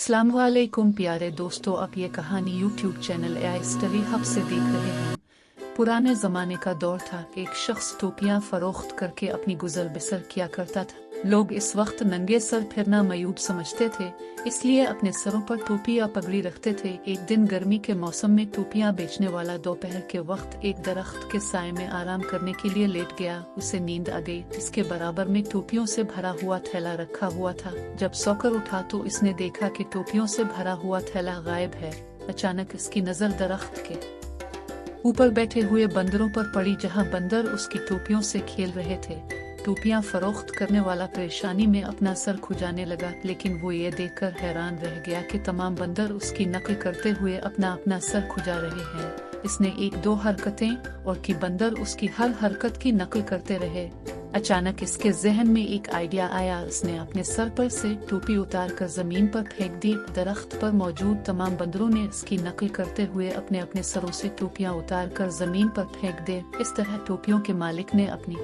अस्सलाम वालेकुम प्यारे दोस्तों, आप ये कहानी YouTube channel AI story hub से देख रहे हैं। पुराने ज़माने का दौर था। एक शख्स टोपियाँ फरोख्त करके अपनी गुजर बसर किया करता था। लोग इस वक्त नंगे सर फिरना मयूब समझते थे, इसलिए अपने सरों पर टोपी या पगड़ी रखते थे। एक दिन गर्मी के मौसम में टोपियाँ बेचने वाला दोपहर के वक्त एक दरख्त के साए में आराम करने के लिए लेट गया। उसे नींद आ गई। इसके बराबर में टोपियों से भरा हुआ थैला रखा हुआ था। जब सोकर उठा तो इसने देखा कि टोपियों से भरा हुआ थैला गायब है। अचानक इसकी नजर दरख्त के ऊपर बैठे हुए बंदरों पर पड़ी, जहां बंदर उसकी टोपियों से खेल रहे थे। टोपियां फरोख्त करने वाला परेशानी में अपना सर खुजाने लगा, लेकिन वो ये देखकर हैरान रह गया कि तमाम बंदर उसकी नकल करते हुए अपना अपना सर खुजा रहे हैं। इसने एक दो हरकतें और की, बंदर उसकी हर हरकत की नकल करते रहे। अचानक इसके जहन में एक आइडिया आया। उसने अपने सर पर से टोपी उतार कर जमीन पर फेंक दी। दरख्त पर मौजूद तमाम बंदरों ने इसकी नकल करते हुए अपने अपने सरों से टोपियां उतार कर जमीन पर फेंक दे। इस तरह टोपियों के मालिक ने अपनी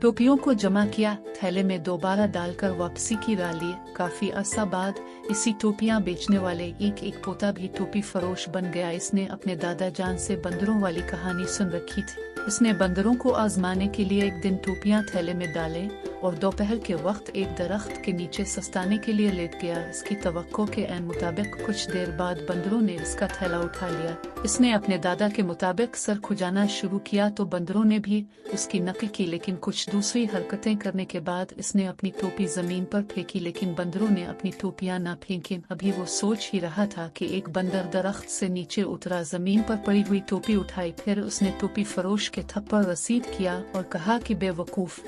टोपियों को जमा किया, थैले में दोबारा डालकर वापसी की राह ली। काफी अरसा बाद इसी टोपियां बेचने वाले एक एक पोता भी टोपी फरोश बन गया। इसने अपने दादा जान से बंदरों वाली कहानी सुन रखी थी। उसने बंदरों को आजमाने के लिए एक दिन टोपियां थैले में डाले और दोपहर के वक्त एक दरख्त के नीचे सस्ताने के लिए लेट गया। इसकी तवक्को के ऐन मुताबिक कुछ देर बाद बंदरों ने इसका थैला उठा लिया। इसने अपने दादा के मुताबिक सर खुजाना शुरू किया तो बंदरों ने भी उसकी नकल की, लेकिन कुछ दूसरी हरकतें करने के बाद इसने अपनी टोपी जमीन पर फेंकी, लेकिन बंदरों ने अपनी टोपियां ना फेंकी। अभी वो सोच ही रहा था कि एक बंदर दरख्त से नीचे उतरा, जमीन पर पड़ी हुई टोपी उठाई, फिर उसने टोपी फरोश के थप्पड़ रसीद किया और कहा कि बेवकूफ,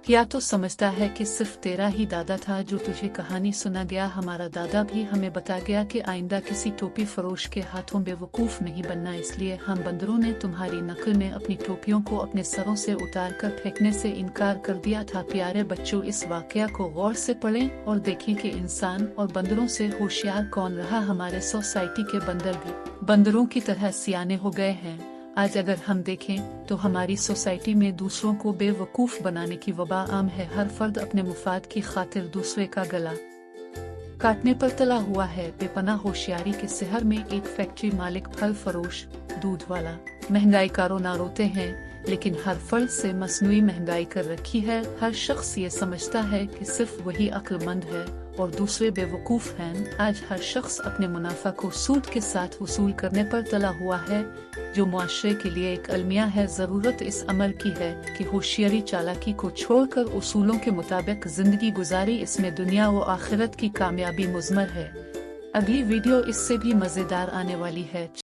क्या तो समझता है कि सिर्फ तेरा ही दादा था जो तुझे कहानी सुना गया? हमारा दादा भी हमें बता गया कि आइंदा किसी टोपी फरोश के हाथों बेवकूफ नहीं बनना, इसलिए हम बंदरों ने तुम्हारी नकल में अपनी टोपियों को अपने सरों से उतार कर फेंकने से इनकार कर दिया था। प्यारे बच्चों, इस वाकया को गौर से पढ़ें और देखें कि इंसान और बंदरों से होशियार कौन रहा। हमारे सोसाइटी के बंदर भी बंदरों की तरह सियाने हो गए हैं। आज अगर हम देखें तो हमारी सोसाइटी में दूसरों को बेवकूफ बनाने की वबा आम है। हर फर्द अपने मुफाद की खातिर दूसरे का गला काटने पर तला हुआ है। बेपनाह होशियारी के शहर में एक फैक्ट्री मालिक, फल फरोश, दूध वाला, महंगाई कारो ना रोते हैं, लेकिन हर फर्द से मसनूई महंगाई कर रखी है। हर शख्स ये समझता है कि सिर्फ वही अक्लमंद है और दूसरे बेवकूफ हैं। आज हर शख्स अपने मुनाफा को सूद के साथ वसूल करने पर तला हुआ है, जो मुआशरे के लिए एक अलमिया है। जरूरत इस अमल की है कि होशियारी चालाकी को छोड़कर उसूलों के मुताबिक जिंदगी गुजारी। इसमें दुनिया व आखिरत की कामयाबी मुज़मर है। अगली वीडियो इससे भी मजेदार आने वाली है।